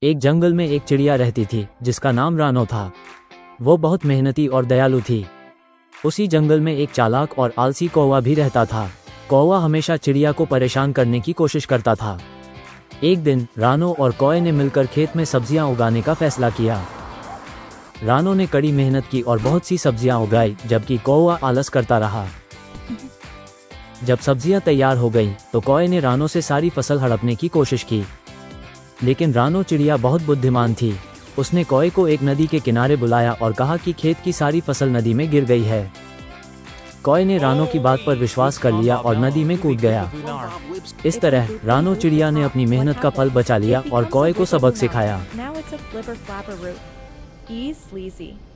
एक जंगल में एक चिड़िया रहती थी जिसका नाम रानो था। वो बहुत मेहनती और दयालु थी। उसी जंगल में एक चालाक और आलसी कौवा भी रहता था। कौवा हमेशा चिड़िया को परेशान करने की कोशिश करता था। एक दिन रानो और कौवे ने मिलकर खेत में सब्जियां उगाने का फैसला किया। रानो ने कड़ी मेहनत की और बहुत सी सब्जियां उगाई, जबकि कौवा आलस करता रहा। जब सब्जियां तैयार हो गईं, तो कौवे ने रानो से सारी फसल हड़पने की कोशिश की। लेकिन रानो चिड़िया बहुत बुद्धिमान थी। उसने कौवे को एक नदी के किनारे बुलाया और कहा कि खेत की सारी फसल नदी में गिर गई है। कौवे ने रानो की बात पर विश्वास कर लिया और नदी में कूद गया। इस तरह रानो चिड़िया ने अपनी मेहनत का फल बचा लिया और कौवे को सबक सिखाया। Now it's a flipper flapper root. Ease sleazy.